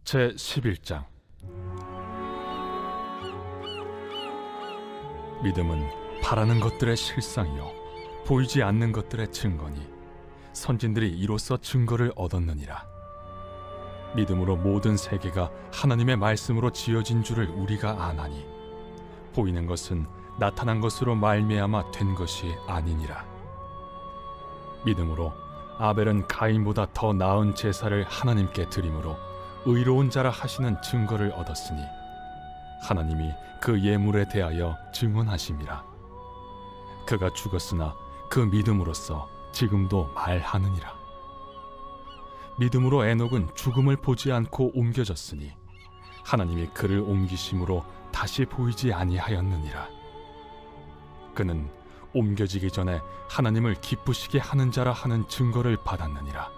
제 11장. 믿음은 바라는 것들의 실상이요 보이지 않는 것들의 증거니 선진들이 이로써 증거를 얻었느니라. 믿음으로 모든 세계가 하나님의 말씀으로 지어진 줄을 우리가 아나니 보이는 것은 나타난 것으로 말미암아 된 것이 아니니라. 믿음으로 아벨은 가인보다 더 나은 제사를 하나님께 드림으로 의로운 자라 하시는 증거를 얻었으니 하나님이 그 예물에 대하여 증언하심이라. 그가 죽었으나 그 믿음으로써 지금도 말하느니라. 믿음으로 에녹은 죽음을 보지 않고 옮겨졌으니 하나님이 그를 옮기심으로 다시 보이지 아니하였느니라. 그는 옮겨지기 전에 하나님을 기쁘시게 하는 자라 하는 증거를 받았느니라.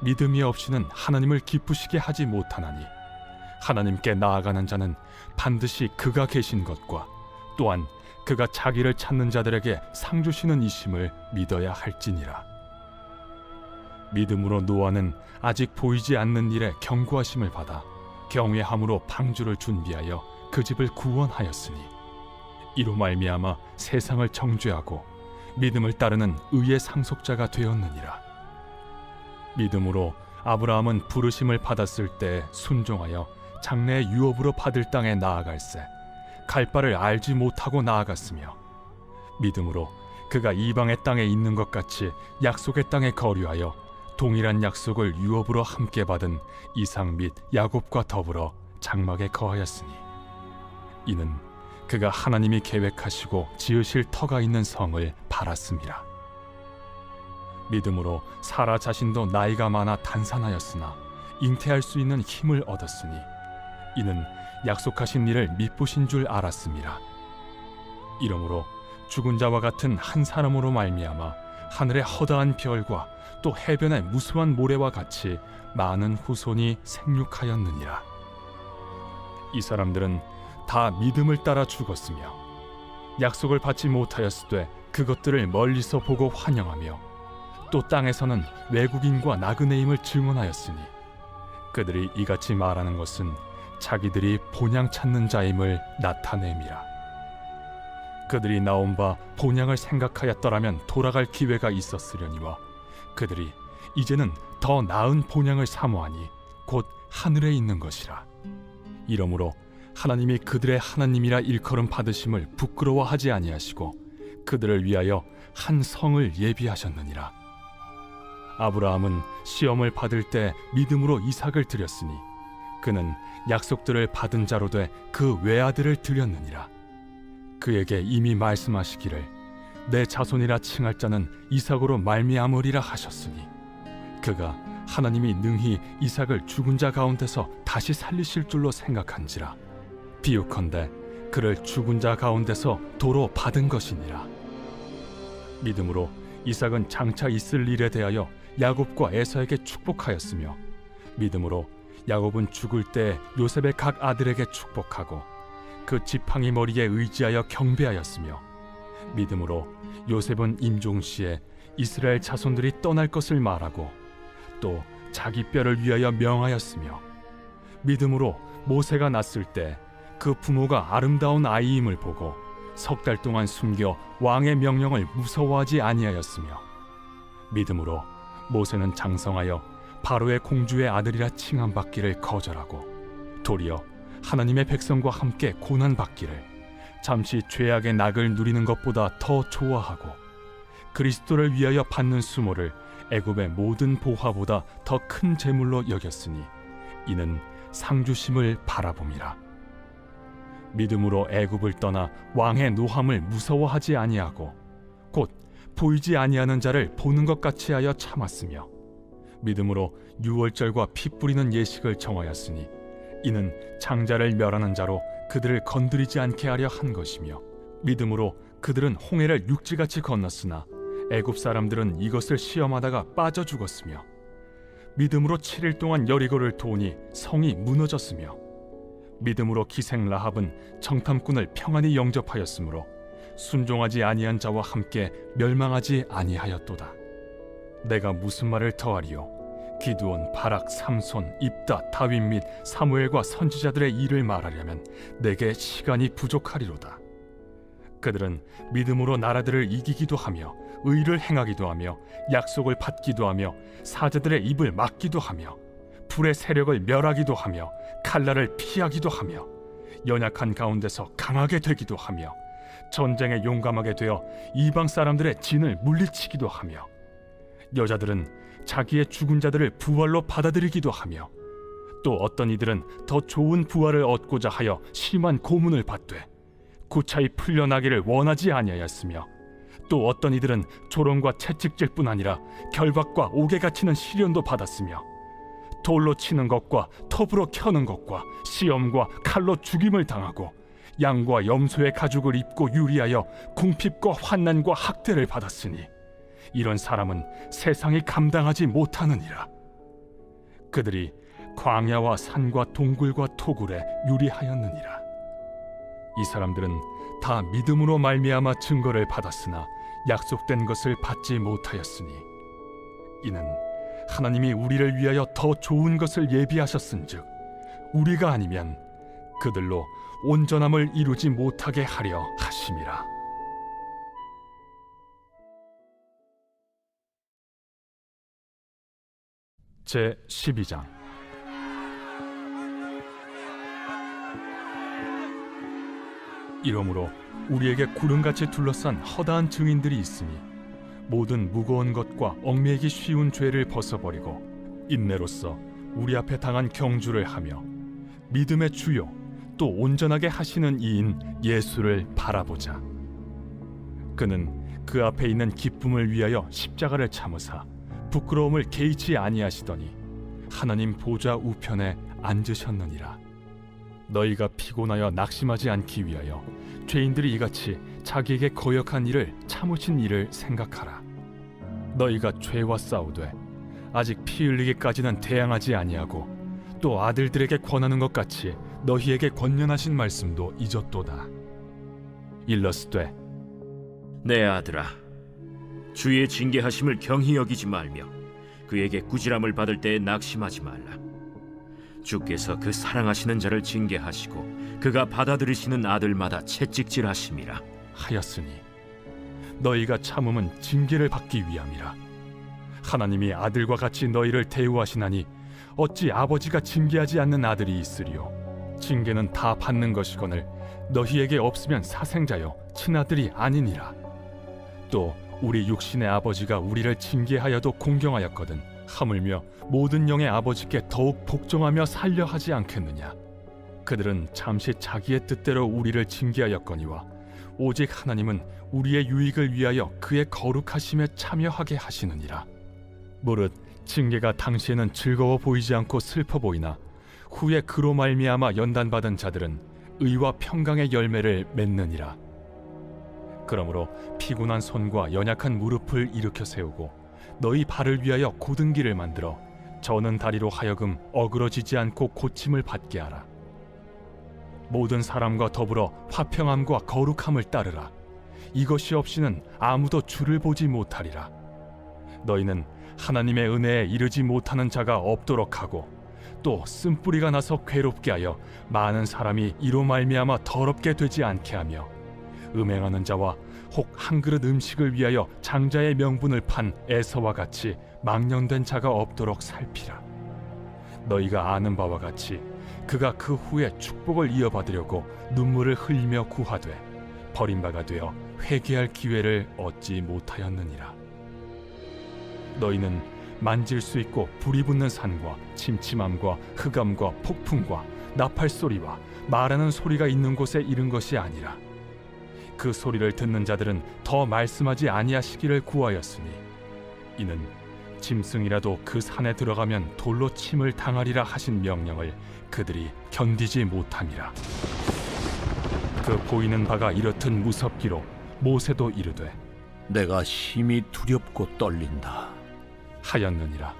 믿음이 없이는 하나님을 기쁘시게 하지 못하나니 하나님께 나아가는 자는 반드시 그가 계신 것과 또한 그가 자기를 찾는 자들에게 상 주시는 이심을 믿어야 할지니라. 믿음으로 노아는 아직 보이지 않는 일에 경고하심을 받아 경외함으로 방주를 준비하여 그 집을 구원하였으니 이로 말미암아 세상을 정죄하고 믿음을 따르는 의의 상속자가 되었느니라. 믿음으로 아브라함은 부르심을 받았을 때 순종하여 장래의 유업으로 받을 땅에 나아갈새 갈 바를 알지 못하고 나아갔으며 믿음으로 그가 이방의 땅에 있는 것 같이 약속의 땅에 거류하여 동일한 약속을 유업으로 함께 받은 이삭 및 야곱과 더불어 장막에 거하였으니 이는 그가 하나님이 계획하시고 지으실 터가 있는 성을 바랐음이라. 믿음으로 사라 자신도 나이가 많아 단산하였으나 잉태할 수 있는 힘을 얻었으니 이는 약속하신 일을 미쁘신 줄 알았음이라. 이러므로 죽은 자와 같은 한 사람으로 말미암아 하늘의 허다한 별과 또 해변의 무수한 모래와 같이 많은 후손이 생육하였느니라. 이 사람들은 다 믿음을 따라 죽었으며 약속을 받지 못하였으되 그것들을 멀리서 보고 환영하며 또 땅에서는 외국인과 나그네임을 증언하였으니 그들이 이같이 말하는 것은 자기들이 본향 찾는 자임을 나타냄이라. 그들이 나온 바 본향을 생각하였더라면 돌아갈 기회가 있었으려니와 그들이 이제는 더 나은 본향을 사모하니 곧 하늘에 있는 것이라. 이러므로 하나님이 그들의 하나님이라 일컬음 받으심을 부끄러워하지 아니하시고 그들을 위하여 한 성을 예비하셨느니라. 아브라함은 시험을 받을 때 믿음으로 이삭을 드렸으니 그는 약속들을 받은 자로 돼 그 외아들을 드렸느니라. 그에게 이미 말씀하시기를 내 자손이라 칭할 자는 이삭으로 말미암으리라 하셨으니 그가 하나님이 능히 이삭을 죽은 자 가운데서 다시 살리실 줄로 생각한지라. 비유컨대 그를 죽은 자 가운데서 도로 받은 것이니라. 믿음으로 이삭은 장차 있을 일에 대하여 야곱과 에서에게 축복하였으며 믿음으로 야곱은 죽을 때 요셉의 각 아들에게 축복하고 그 지팡이 머리에 의지하여 경배하였으며 믿음으로 요셉은 임종시에 이스라엘 자손들이 떠날 것을 말하고 또 자기 뼈를 위하여 명하였으며 믿음으로 모세가 낳았을 때 그 부모가 아름다운 아이임을 보고 석 달 동안 숨겨 왕의 명령을 무서워하지 아니하였으며 믿음으로 모세는 장성하여 바로의 공주의 아들이라 칭함받기를 거절하고 도리어 하나님의 백성과 함께 고난받기를 잠시 죄악의 낙을 누리는 것보다 더 좋아하고 그리스도를 위하여 받는 수모를 애굽의 모든 보화보다 더 큰 재물로 여겼으니 이는 상주심을 바라봄이라. 믿음으로 애굽을 떠나 왕의 노함을 무서워하지 아니하고 곧 보이지 아니하는 자를 보는 것 같이 하여 참았으며 믿음으로 유월절과 피 뿌리는 예식을 정하였으니 이는 장자를 멸하는 자로 그들을 건드리지 않게 하려 한 것이며 믿음으로 그들은 홍해를 육지같이 건넜으나 애굽 사람들은 이것을 시험하다가 빠져 죽었으며 믿음으로 7일 동안 여리고를 도우니 성이 무너졌으며 믿음으로 기생 라합은 정탐꾼을 평안히 영접하였으므로 순종하지 아니한 자와 함께 멸망하지 아니하였도다. 내가 무슨 말을 더하리요? 기드온, 바락, 삼손, 입다, 다윗 및 사무엘과 선지자들의 일을 말하려면 내게 시간이 부족하리로다. 그들은 믿음으로 나라들을 이기기도 하며 의를 행하기도 하며 약속을 받기도 하며 사자들의 입을 막기도 하며 불의 세력을 멸하기도 하며 칼날을 피하기도 하며 연약한 가운데서 강하게 되기도 하며 전쟁에 용감하게 되어 이방 사람들의 진을 물리치기도 하며 여자들은 자기의 죽은 자들을 부활로 받아들이기도 하며 또 어떤 이들은 더 좋은 부활을 얻고자 하여 심한 고문을 받되 구차히 풀려나기를 원하지 아니하였으며 또 어떤 이들은 조롱과 채찍질뿐 아니라 결박과 옥에 갇히는 시련도 받았으며 돌로 치는 것과 톱으로 켜는 것과 시험과 칼로 죽임을 당하고 양과 염소의 가죽을 입고 유리하여 궁핍과 환난과 학대를 받았으니 이런 사람은 세상이 감당하지 못하느니라. 그들이 광야와 산과 동굴과 토굴에 유리하였느니라. 이 사람들은 다 믿음으로 말미암아 증거를 받았으나 약속된 것을 받지 못하였으니 이는 하나님이 우리를 위하여 더 좋은 것을 예비하셨은즉 우리가 아니면 그들로 온전함을 이루지 못하게 하려 하심이라. 제 12장. 이러므로 우리에게 구름같이 둘러싼 허다한 증인들이 있으니 모든 무거운 것과 얽매이기 쉬운 죄를 벗어버리고 인내로써 우리 앞에 당한 경주를 하며 믿음의 주요 또 온전하게 하시는 이인 예수를 바라보자. 그는 그 앞에 있는 기쁨을 위하여 십자가를 참으사 부끄러움을 개의치 아니하시더니 하나님 보좌 우편에 앉으셨느니라. 너희가 피곤하여 낙심하지 않기 위하여 죄인들이 이같이 자기에게 거역한 일을 참으신 일을 생각하라. 너희가 죄와 싸우되 아직 피 흘리기까지는 대항하지 아니하고 또 아들들에게 권하는 것 같이 너희에게 권면하신 말씀도 잊었도다. 일러스되 내 아들아, 주의 징계하심을 경히 여기지 말며 그에게 꾸지람을 받을 때에 낙심하지 말라. 주께서 그 사랑하시는 자를 징계하시고 그가 받아들이시는 아들마다 채찍질하심이라 하였으니 너희가 참음은 징계를 받기 위함이라. 하나님이 아들과 같이 너희를 대우하시나니 어찌 아버지가 징계하지 않는 아들이 있으리요. 징계는 다 받는 것이거늘 너희에게 없으면 사생자요 친아들이 아니니라. 또 우리 육신의 아버지가 우리를 징계하여도 공경하였거든 하물며 모든 영의 아버지께 더욱 복종하며 살려 하지 않겠느냐. 그들은 잠시 자기의 뜻대로 우리를 징계하였거니와 오직 하나님은 우리의 유익을 위하여 그의 거룩하심에 참여하게 하시느니라. 무릇 징계가 당시에는 즐거워 보이지 않고 슬퍼 보이나 후에 그로 말미암아 연단받은 자들은 의와 평강의 열매를 맺느니라. 그러므로 피곤한 손과 연약한 무릎을 일으켜 세우고 너희 발을 위하여 곧은 길을 만들어 저는 다리로 하여금 어그러지지 않고 고침을 받게 하라. 모든 사람과 더불어 화평함과 거룩함을 따르라. 이것이 없이는 아무도 주를 보지 못하리라. 너희는 하나님의 은혜에 이르지 못하는 자가 없도록 하고 또 쓴뿌리가 나서 괴롭게 하여 많은 사람이 이로 말미암아 더럽게 되지 않게 하며 음행하는 자와 혹 한 그릇 음식을 위하여 장자의 명분을 판 에서와 같이 망령된 자가 없도록 살피라. 너희가 아는 바와 같이 그가 그 후에 축복을 이어받으려고 눈물을 흘리며 구하되 버림바가 되어 회개할 기회를 얻지 못하였느니라. 너희는 만질 수 있고 불이 붙는 산과 침침함과 흑암과 폭풍과 나팔 소리와 말하는 소리가 있는 곳에 이른 것이 아니라 그 소리를 듣는 자들은 더 말씀하지 아니하시기를 구하였으니 이는 짐승이라도 그 산에 들어가면 돌로 침을 당하리라 하신 명령을 그들이 견디지 못함이라. 그 보이는 바가 이렇듯 무섭기로 모세도 이르되 내가 심히 두렵고 떨린다 하였느니라.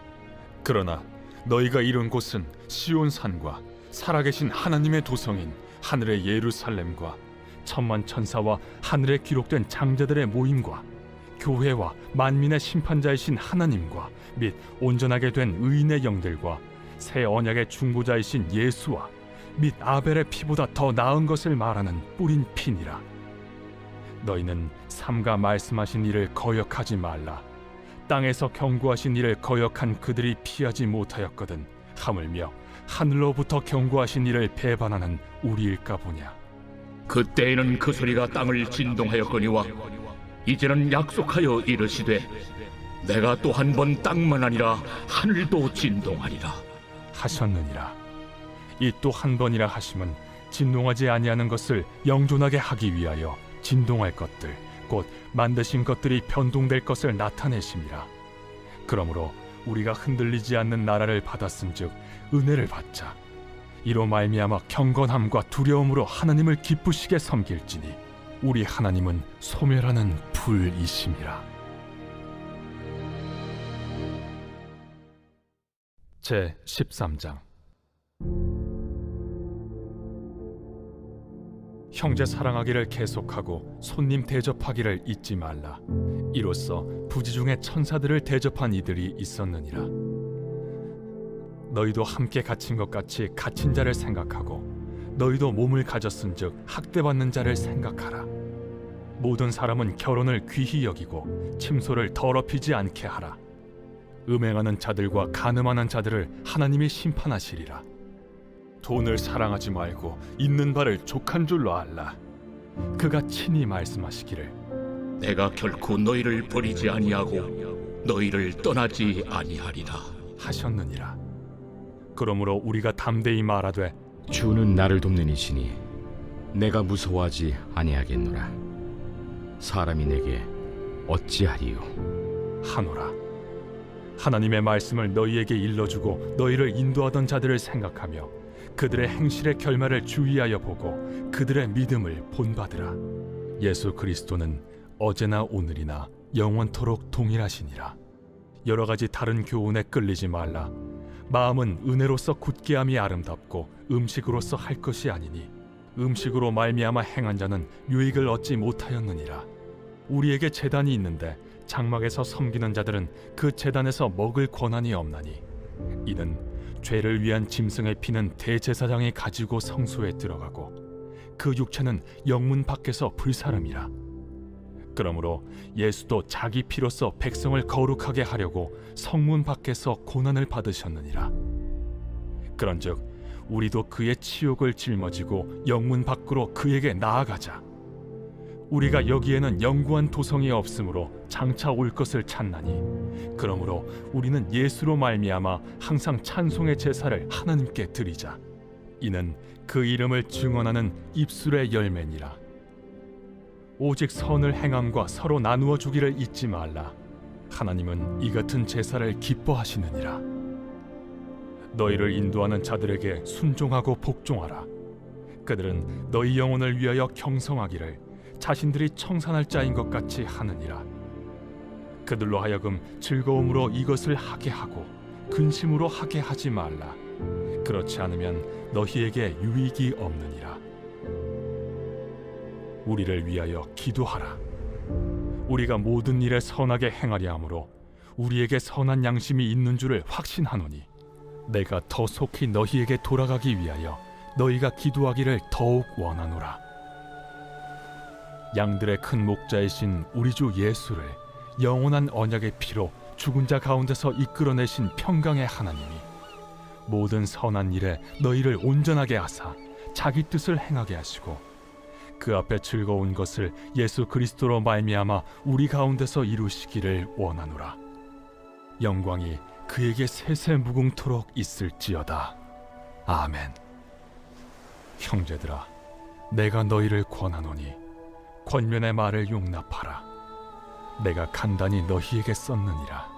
그러나 너희가 이룬 곳은 시온 산과 살아계신 하나님의 도성인 하늘의 예루살렘과 천만 천사와 하늘에 기록된 장자들의 모임과 교회와 만민의 심판자이신 하나님과 및 온전하게 된 의인의 영들과 새 언약의 중보자이신 예수와 및 아벨의 피보다 더 나은 것을 말하는 뿌린 피니라. 너희는 삼가 말씀하신 일을 거역하지 말라. 땅에서 경고하신 일을 거역한 그들이 피하지 못하였거든 하물며 하늘로부터 경고하신 일을 배반하는 우리일까 보냐. 그때에는 그 소리가 땅을 진동하였거니와 이제는 약속하여 이르시되 내가 또 한 번 땅만 아니라 하늘도 진동하리라 하셨느니라. 이 또 한 번이라 하심은 진동하지 아니하는 것을 영존하게 하기 위하여 진동할 것들 곧 만드신 것들이 변동될 것을 나타내심이라. 그러므로 우리가 흔들리지 않는 나라를 받았은즉 은혜를 받자. 이로 말미암아 경건함과 두려움으로 하나님을 기쁘시게 섬길지니 우리 하나님은 소멸하는 불이심이라. 제 13장. 형제 사랑하기를 계속하고 손님 대접하기를 잊지 말라. 이로써 부지 중에 천사들을 대접한 이들이 있었느니라. 너희도 함께 갇힌 것 같이 갇힌 자를 생각하고 너희도 몸을 가졌은즉 학대받는 자를 생각하라. 모든 사람은 결혼을 귀히 여기고 침소를 더럽히지 않게 하라. 음행하는 자들과 간음하는 자들을 하나님이 심판하시리라. 돈을 사랑하지 말고 있는 바를 족한 줄로 알라. 그가 친히 말씀하시기를 내가 결코 너희를 버리지 아니하고 너희를 떠나지 아니하리라 하셨느니라. 그러므로 우리가 담대히 말하되 주는 나를 돕는 이시니 내가 무서워하지 아니하겠노라. 사람이 내게 어찌하리요? 하노라. 하나님의 말씀을 너희에게 일러주고 너희를 인도하던 자들을 생각하며 그들의 행실의 결말을 주의하여 보고 그들의 믿음을 본받으라. 예수 그리스도는 어제나 오늘이나 영원토록 동일하시니라. 여러 가지 다른 교훈에 끌리지 말라. 마음은 은혜로서 굳게함이 아름답고 음식으로서 할 것이 아니니 음식으로 말미암아 행한 자는 유익을 얻지 못하였느니라. 우리에게 제단이 있는데 장막에서 섬기는 자들은 그 제단에서 먹을 권한이 없나니 이는 죄를 위한 짐승의 피는 대제사장이 가지고 성소에 들어가고 그 육체는 영문 밖에서 불사름이라. 그러므로 예수도 자기 피로써 백성을 거룩하게 하려고 성문 밖에서 고난을 받으셨느니라. 그런즉 우리도 그의 치욕을 짊어지고 영문 밖으로 그에게 나아가자. 우리가 여기에는 영구한 도성이 없으므로 장차 올 것을 찾나니 그러므로 우리는 예수로 말미암아 항상 찬송의 제사를 하나님께 드리자. 이는 그 이름을 증언하는 입술의 열매니라. 오직 선을 행함과 서로 나누어 주기를 잊지 말라. 하나님은 이 같은 제사를 기뻐하시느니라. 너희를 인도하는 자들에게 순종하고 복종하라. 그들은 너희 영혼을 위하여 경성하기를 자신들이 청산할 자인 것 같이 하느니라. 그들로 하여금 즐거움으로 이것을 하게 하고 근심으로 하게 하지 말라. 그렇지 않으면 너희에게 유익이 없느니라. 우리를 위하여 기도하라. 우리가 모든 일에 선하게 행하려 함으로 우리에게 선한 양심이 있는 줄을 확신하노니 내가 더 속히 너희에게 돌아가기 위하여 너희가 기도하기를 더욱 원하노라. 양들의 큰 목자이신 우리 주 예수를 영원한 언약의 피로 죽은 자 가운데서 이끌어내신 평강의 하나님이 모든 선한 일에 너희를 온전하게 하사 자기 뜻을 행하게 하시고 그 앞에 즐거운 것을 예수 그리스도로 말미암아 우리 가운데서 이루시기를 원하노라. 영광이 그에게 세세 무궁토록 있을지어다. 아멘. 형제들아, 내가 너희를 권하노니 권면의 말을 용납하라. 내가 간단히 너희에게 썼느니라.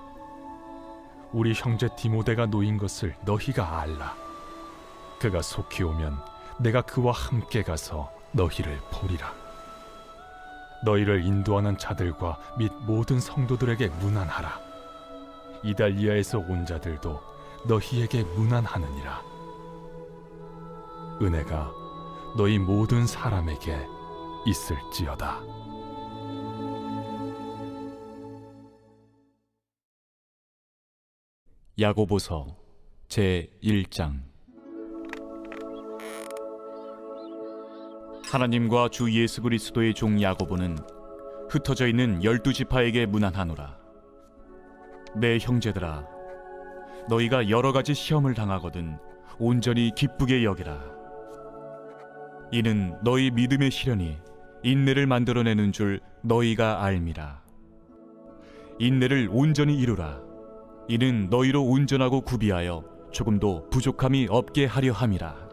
우리 형제 디모데가 놓인 것을 너희가 알라. 그가 속히 오면 내가 그와 함께 가서 너희를 보리라. 너희를 인도하는 자들과 및 모든 성도들에게 문안하라. 이달리아에서 온 자들도 너희에게 문안하느니라. 은혜가 너희 모든 사람에게 있을지어다. 야고보서 제 1장. 하나님과 주 예수 그리스도의 종 야고보는 흩어져 있는 12지파에게 문안하노라. 내 형제들아, 너희가 여러 가지 시험을 당하거든 온전히 기쁘게 여기라. 이는 너희 믿음의 시련이 인내를 만들어내는 줄 너희가 알미라. 인내를 온전히 이루라. 이는 너희로 온전하고 구비하여 조금도 부족함이 없게 하려 함이라.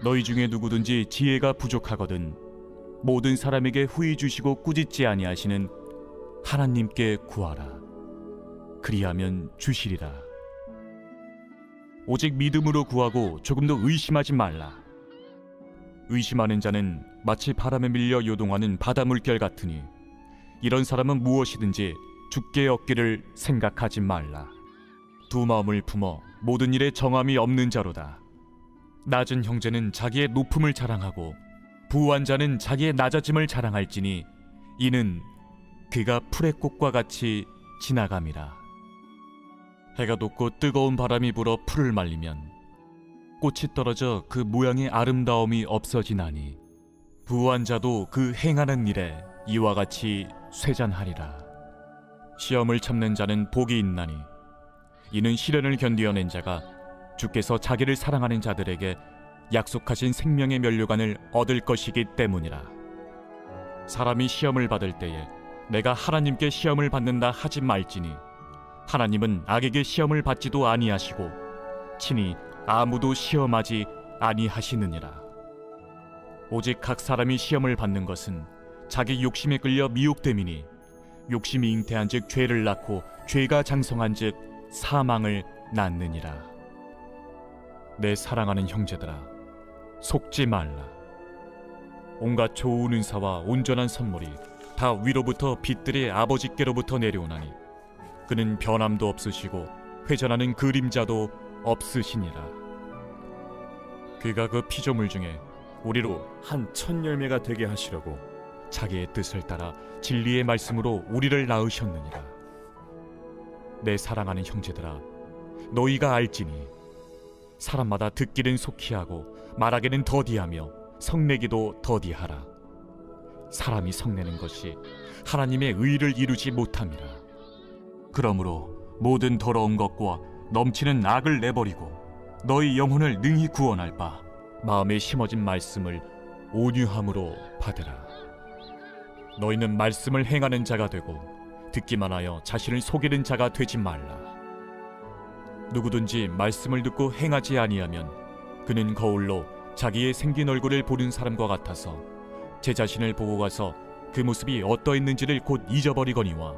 너희 중에 누구든지 지혜가 부족하거든 모든 사람에게 후히 주시고 꾸짖지 아니하시는 하나님께 구하라. 그리하면 주시리라. 오직 믿음으로 구하고 조금도 의심하지 말라. 의심하는 자는 마치 바람에 밀려 요동하는 바다 물결 같으니 이런 사람은 무엇이든지 죽게 얻기를 생각하지 말라. 두 마음을 품어 모든 일에 정함이 없는 자로다. 낮은 형제는 자기의 높음을 자랑하고 부한 자는 자기의 낮아짐을 자랑할지니 이는 그가 풀의 꽃과 같이 지나감이라. 해가 돋고 뜨거운 바람이 불어 풀을 말리면 꽃이 떨어져 그 모양의 아름다움이 없어지나니 부한 자도 그 행하는 일에 이와 같이 쇠잔하리라. 시험을 참는 자는 복이 있나니 이는 시련을 견디어낸 자가 주께서 자기를 사랑하는 자들에게 약속하신 생명의 면류관을 얻을 것이기 때문이라. 사람이 시험을 받을 때에 내가 하나님께 시험을 받는다 하지 말지니 하나님은 악에게 시험을 받지도 아니하시고 친히 아무도 시험하지 아니하시느니라. 오직 각 사람이 시험을 받는 것은 자기 욕심에 끌려 미혹됨이니 욕심이 잉태한즉 죄를 낳고 죄가 장성한즉 사망을 낳느니라. 내 사랑하는 형제들아, 속지 말라. 온갖 좋은 은사와 온전한 선물이 다 위로부터 빛들의 아버지께로부터 내려오나니 그는 변함도 없으시고 회전하는 그림자도 없으시니라. 그가 그 피조물 중에 우리로 한 첫 열매가 되게 하시려고 자기의 뜻을 따라 진리의 말씀으로 우리를 낳으셨느니라. 내 사랑하는 형제들아, 너희가 알지니 사람마다 듣기는 속히 하고 말하기는 더디하며 성내기도 더디하라. 사람이 성내는 것이 하나님의 의를 이루지 못함이라. 그러므로 모든 더러운 것과 넘치는 악을 내버리고 너희 영혼을 능히 구원할 바 마음에 심어진 말씀을 온유함으로 받으라. 너희는 말씀을 행하는 자가 되고 듣기만 하여 자신을 속이는 자가 되지 말라. 누구든지 말씀을 듣고 행하지 아니하면 그는 거울로 자기의 생긴 얼굴을 보는 사람과 같아서 제 자신을 보고 가서 그 모습이 어떠했는지를 곧 잊어버리거니와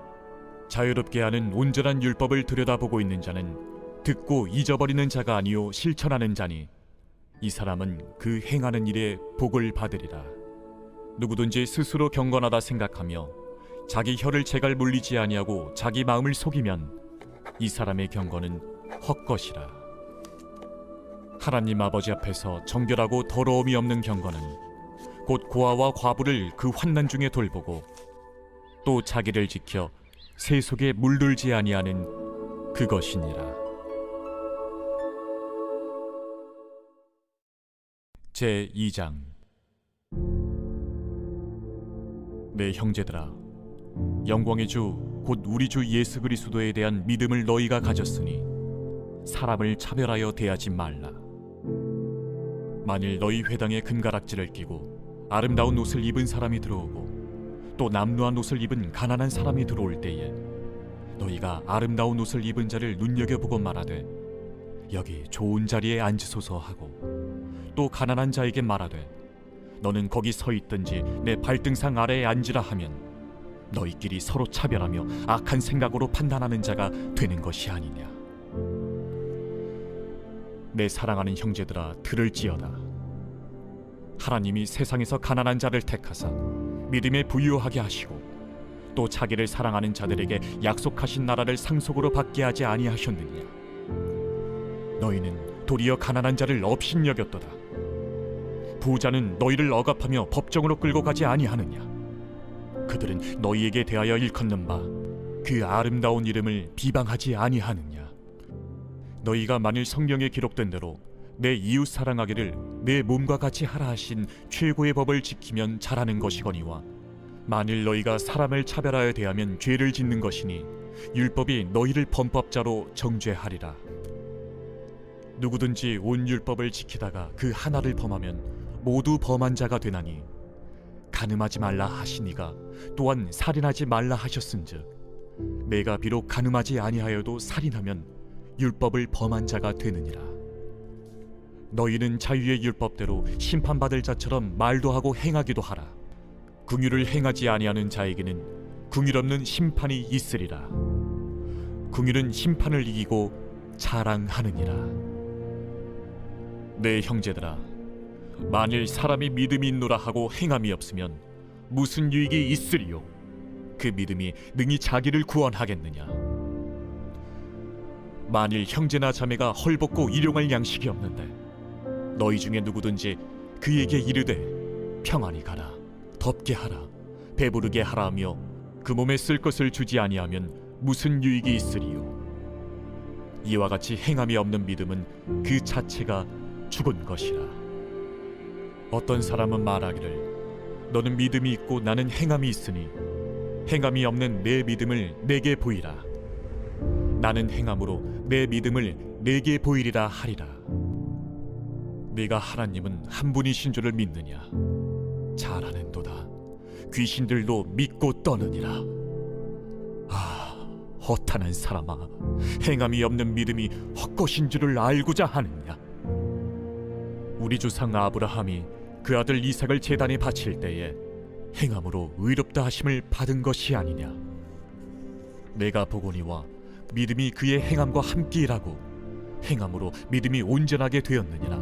자유롭게 하는 온전한 율법을 들여다보고 있는 자는 듣고 잊어버리는 자가 아니요 실천하는 자니 이 사람은 그 행하는 일에 복을 받으리라. 누구든지 스스로 경건하다 생각하며 자기 혀를 제갈 물리지 아니하고 자기 마음을 속이면 이 사람의 경건은 헛것이라. 하나님 아버지 앞에서 정결하고 더러움이 없는 경건은 곧 고아와 과부를 그 환난 중에 돌보고 또 자기를 지켜 새 속에 물들지 아니하는 그것이니라. 제 2장. 내 형제들아, 영광의 주 곧 우리 주 예수 그리스도에 대한 믿음을 너희가 가졌으니 사람을 차별하여 대하지 말라. 만일 너희 회당에 금가락지를 끼고 아름다운 옷을 입은 사람이 들어오고 또 남루한 옷을 입은 가난한 사람이 들어올 때에 너희가 아름다운 옷을 입은 자를 눈여겨보고 말하되 여기 좋은 자리에 앉으소서 하고 또 가난한 자에게 말하되 너는 거기 서 있든지 내 발등상 아래에 앉으라 하면 너희끼리 서로 차별하며 악한 생각으로 판단하는 자가 되는 것이 아니냐. 내 사랑하는 형제들아, 들을지어다. 하나님이 세상에서 가난한 자를 택하사 믿음에 부유하게 하시고 또 자기를 사랑하는 자들에게 약속하신 나라를 상속으로 받게 하지 아니하셨느냐. 너희는 도리어 가난한 자를 업신여겼도다. 부자는 너희를 억압하며 법정으로 끌고 가지 아니하느냐. 그들은 너희에게 대하여 일컫는 바 그 아름다운 이름을 비방하지 아니하느냐? 너희가 만일 성경에 기록된 대로 내 이웃 사랑하기를 내 몸과 같이 하라 하신 최고의 법을 지키면 잘하는 것이거니와, 만일 너희가 사람을 차별하여 대하면 죄를 짓는 것이니 율법이 너희를 범법자로 정죄하리라. 누구든지 온 율법을 지키다가 그 하나를 범하면 모두 범한 자가 되나니, 간음하지 말라 하시니가 또한 살인하지 말라 하셨은즉 내가 비록 간음하지 아니하여도 살인하면 율법을 범한 자가 되느니라. 너희는 자유의 율법대로 심판받을 자처럼 말도 하고 행하기도 하라. 긍휼을 행하지 아니하는 자에게는 긍휼 없는 심판이 있으리라. 긍휼은 심판을 이기고 자랑하느니라. 내 형제들아, 만일 사람이 믿음이 있노라 하고 행함이 없으면 무슨 유익이 있으리요? 그 믿음이 능히 자기를 구원하겠느냐? 만일 형제나 자매가 헐벗고 일용할 양식이 없는데 너희 중에 누구든지 그에게 이르되 평안히 가라, 덥게 하라, 배부르게 하라 하며 그 몸에 쓸 것을 주지 아니하면 무슨 유익이 있으리요? 이와 같이 행함이 없는 믿음은 그 자체가 죽은 것이라. 어떤 사람은 말하기를 너는 믿음이 있고 나는 행함이 있으니 행함이 없는 내 믿음을 내게 보이라. 나는 행함으로 내 믿음을 내게 보이리라 하리라. 네가 하나님은 한 분이신 줄을 믿느냐? 잘하는도다. 귀신들도 믿고 떠느니라. 아, 허탄한 사람아, 행함이 없는 믿음이 헛것인 줄을 알고자 하느냐? 우리 조상 아브라함이 그 아들 이삭을 제단에 바칠 때에 행함으로 의롭다 하심을 받은 것이 아니냐? 내가 보거니와 믿음이 그의 행함과 함께 일하고 행함으로 믿음이 온전하게 되었느니라.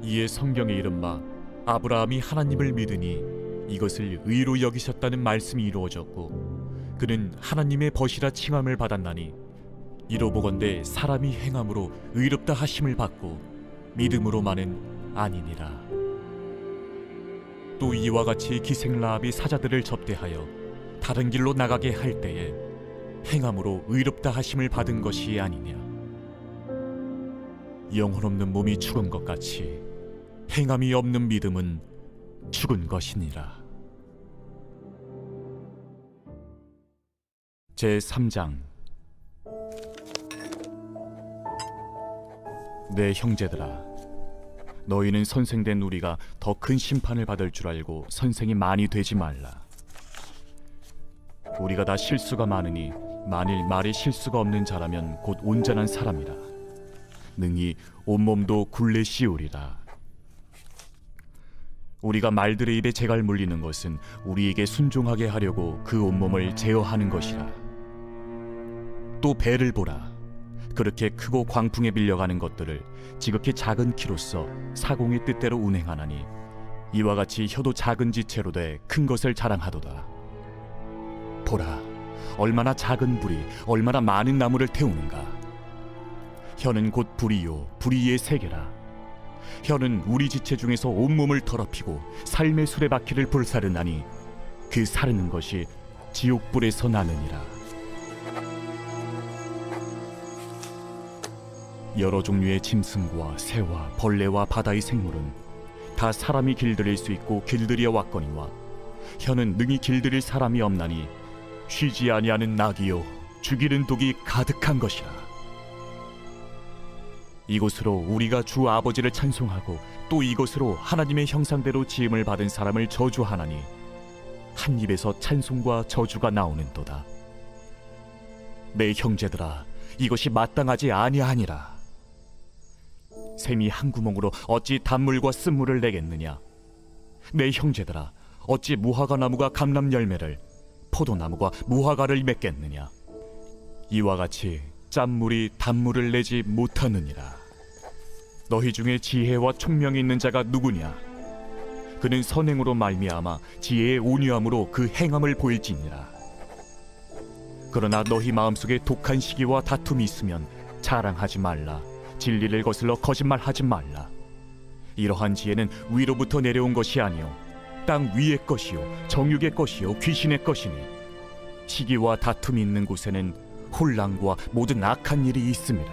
이에 성경에 이른 바 아브라함이 하나님을 믿으니 이것을 의로 여기셨다는 말씀이 이루어졌고 그는 하나님의 벗이라 칭함을 받았나니, 이로 보건대 사람이 행함으로 의롭다 하심을 받고 믿음으로만은 아니니라. 또 이와 같이 기생 라합이 사자들을 접대하여 다른 길로 나가게 할 때에 행함으로 의롭다 하심을 받은 것이 아니냐? 영혼 없는 몸이 죽은 것 같이 행함이 없는 믿음은 죽은 것이니라. 제3장. 내 형제들아, 너희는 선생된 우리가 더 큰 심판을 받을 줄 알고 선생이 많이 되지 말라. 우리가 다 실수가 많으니 만일 말에 실수가 없는 자라면 곧 온전한 사람이라. 능히 온몸도 굴레 씌우리라. 우리가 말들의 입에 재갈 물리는 것은 우리에게 순종하게 하려고 그 온몸을 제어하는 것이라. 또 배를 보라. 그렇게 크고 광풍에 밀려가는 것들을 지극히 작은 키로서 사공의 뜻대로 운행하나니, 이와 같이 혀도 작은 지체로 돼 큰 것을 자랑하도다. 보라, 얼마나 작은 불이 얼마나 많은 나무를 태우는가. 혀는 곧 불이요 불이의 세계라. 혀는 우리 지체 중에서 온몸을 더럽히고 삶의 수레바퀴를 불사르나니 그 사르는 것이 지옥불에서 나느니라. 여러 종류의 짐승과 새와 벌레와 바다의 생물은 다 사람이 길들일 수 있고 길들여 왔거니와, 혀는 능히 길들일 사람이 없나니 쉬지 아니하는 낙이요 죽이는 독이 가득한 것이라. 이곳으로 우리가 주 아버지를 찬송하고 또 이곳으로 하나님의 형상대로 지음을 받은 사람을 저주하나니 한 입에서 찬송과 저주가 나오는도다. 내 형제들아, 이것이 마땅하지 아니하니라. 샘이 한 구멍으로 어찌 단물과 쓴물을 내겠느냐? 내 형제들아, 어찌 무화과 나무가 감람 열매를, 포도나무가 무화과를 맺겠느냐? 이와 같이 짠물이 단물을 내지 못하느니라. 너희 중에 지혜와 총명이 있는 자가 누구냐? 그는 선행으로 말미암아 지혜의 온유함으로 그 행함을 보일지니라. 그러나 너희 마음속에 독한 시기와 다툼이 있으면 자랑하지 말라. 진리를 거슬러 거짓말하지 말라. 이러한 지혜는 위로부터 내려온 것이 아니요 땅 위의 것이요 정육의 것이요 귀신의 것이니, 시기와 다툼이 있는 곳에는 혼란과 모든 악한 일이 있습니다.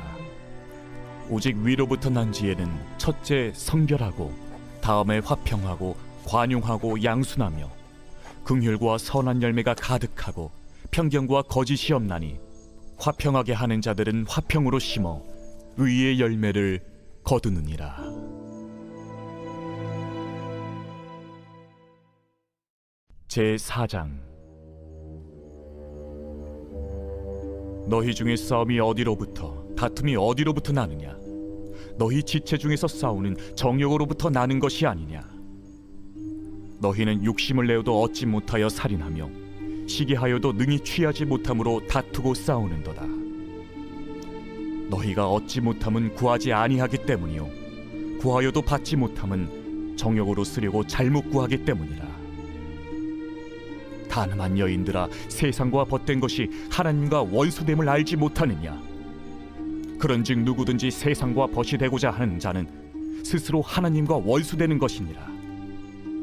오직 위로부터 난 지혜는 첫째 성결하고 다음에 화평하고 관용하고 양순하며 긍휼과 선한 열매가 가득하고 편견과 거짓이 없나니 화평하게 하는 자들은 화평으로 심어 의의 열매를 거두느니라. 제4장. 너희 중에 싸움이 어디로부터 다툼이 어디로부터 나느냐? 너희 지체 중에서 싸우는 정욕으로부터 나는 것이 아니냐? 너희는 욕심을 내어도 얻지 못하여 살인하며 시기하여도 능히 취하지 못함으로 다투고 싸우는도다. 너희가 얻지 못함은 구하지 아니하기 때문이요 구하여도 받지 못함은 정욕으로 쓰려고 잘못 구하기 때문이라. 가늠한 여인들아, 세상과 벗된 것이 하나님과 원수됨을 알지 못하느냐? 그런즉 누구든지 세상과 벗이 되고자 하는 자는 스스로 하나님과 원수되는 것이니라.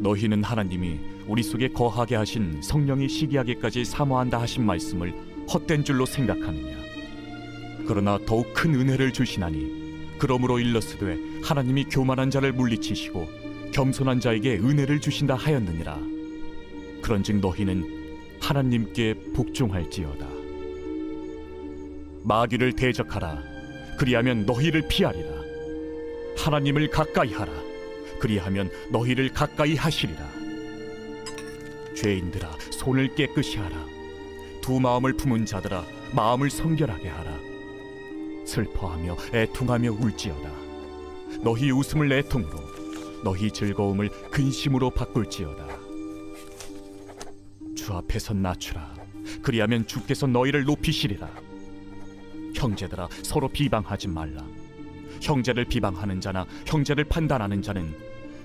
너희는 하나님이 우리 속에 거하게 하신 성령이 시기하기까지 사모한다 하신 말씀을 헛된 줄로 생각하느냐? 그러나 더욱 큰 은혜를 주시나니 그러므로 일렀으되 하나님이 교만한 자를 물리치시고 겸손한 자에게 은혜를 주신다 하였느니라. 그런즉 너희는 하나님께 복종할지어다. 마귀를 대적하라. 그리하면 너희를 피하리라. 하나님을 가까이 하라. 그리하면 너희를 가까이 하시리라. 죄인들아, 손을 깨끗이 하라. 두 마음을 품은 자들아, 마음을 성결하게 하라. 슬퍼하며 애통하며 울지어다. 너희 웃음을 애통으로, 너희 즐거움을 근심으로 바꿀지어다. 주 앞에서 낮추라. 그리하면 주께서 너희를 높이시리라. 형제들아, 서로 비방하지 말라. 형제를 비방하는 자나 형제를 판단하는 자는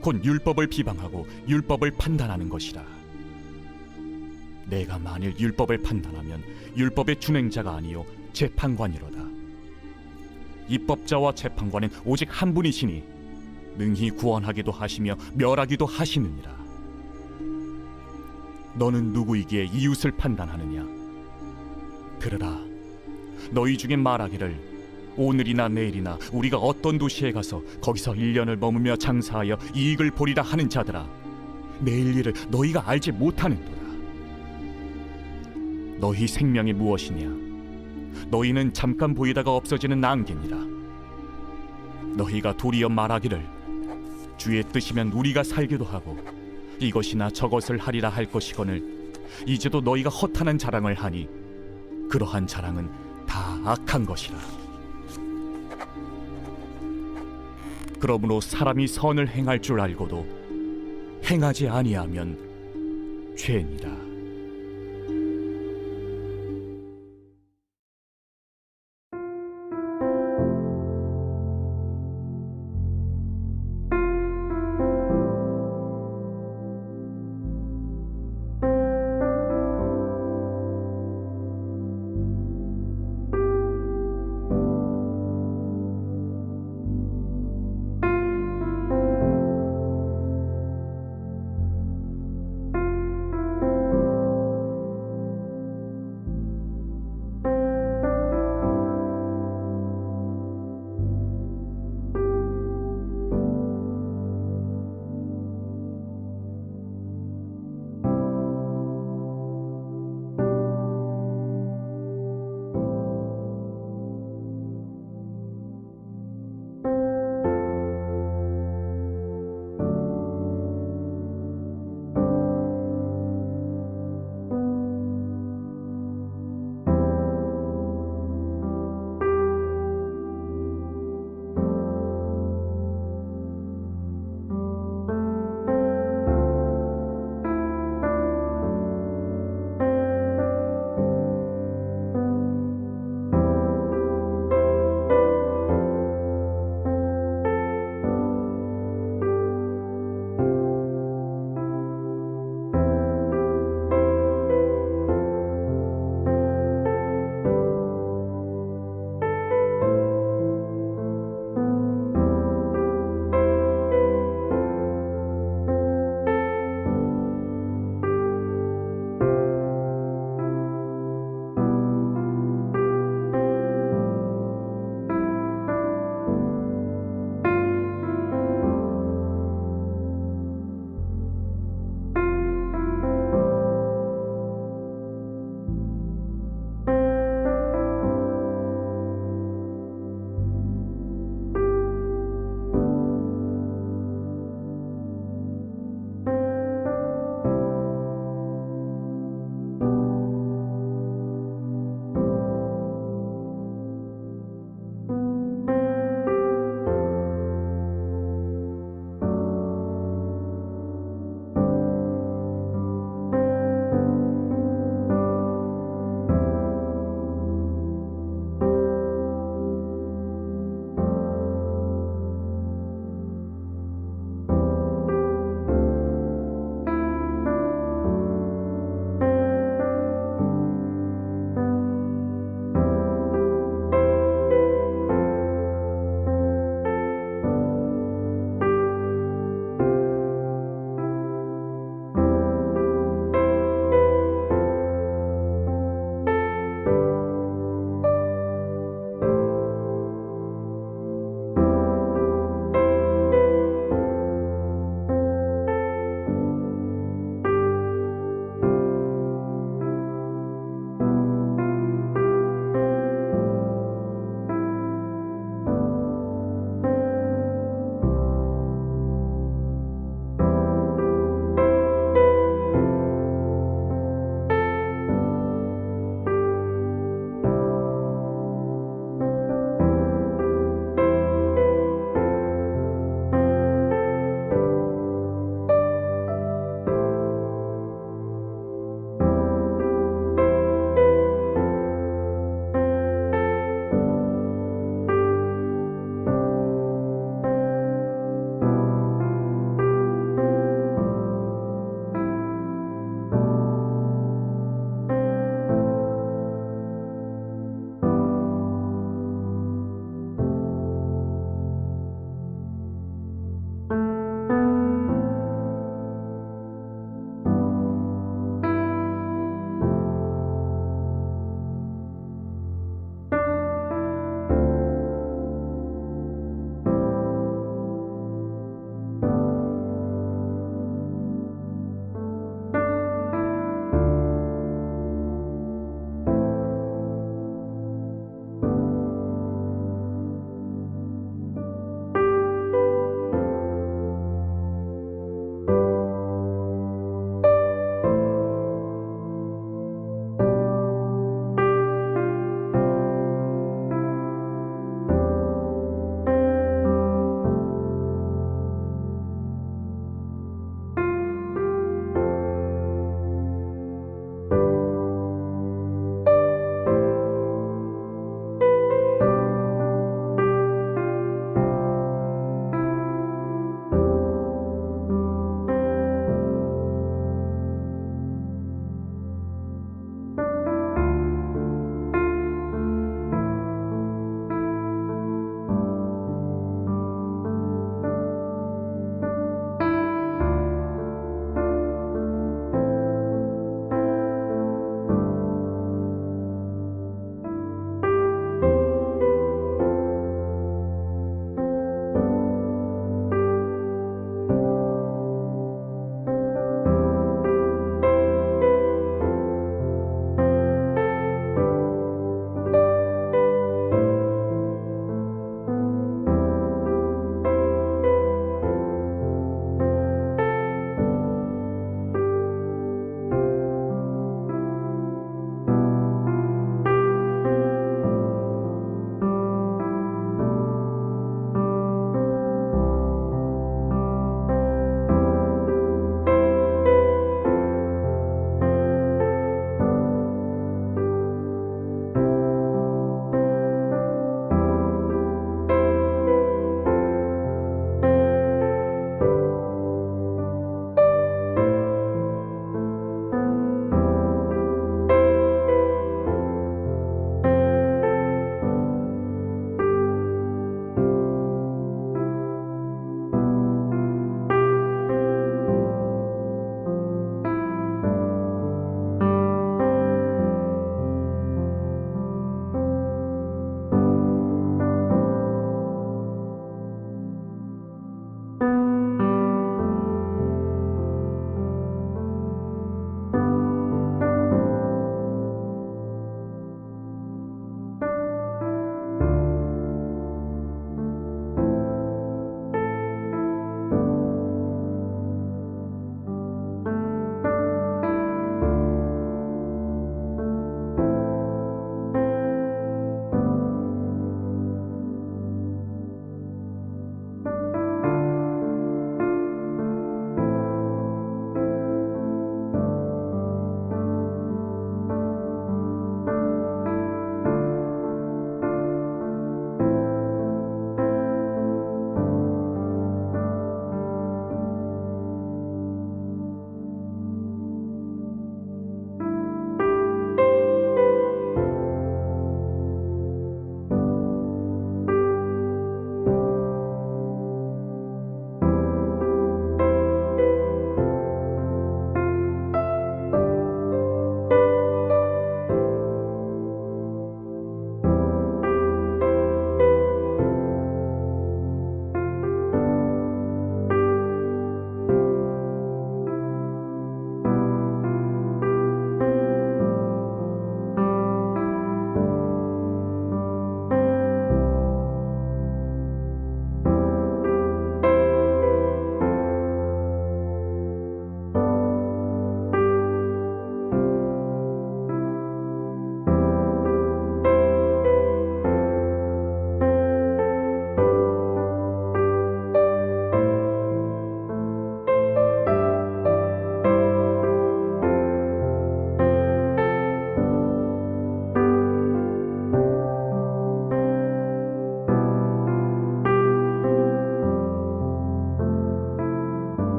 곧 율법을 비방하고 율법을 판단하는 것이라. 내가 만일 율법을 판단하면 율법의 준행자가 아니요 재판관이로다. 입법자와 재판관은 오직 한 분이시니 능히 구원하기도 하시며 멸하기도 하시느니라. 너는 누구이기에 이웃을 판단하느냐? 들으라. 너희 중에 말하기를 오늘이나 내일이나 우리가 어떤 도시에 가서 거기서 1년을 머무며 장사하여 이익을 보리라 하는 자들아, 내일 일을 너희가 알지 못하는도다. 너희 생명이 무엇이냐? 너희는 잠깐 보이다가 없어지는 안개니라. 너희가 도리어 말하기를 주의 뜻이면 우리가 살기도 하고 이것이나 저것을 하리라 할 것이거늘 이제도 너희가 허탄한 자랑을 하니 그러한 자랑은 다 악한 것이라. 그러므로 사람이 선을 행할 줄 알고도 행하지 아니하면 죄니라.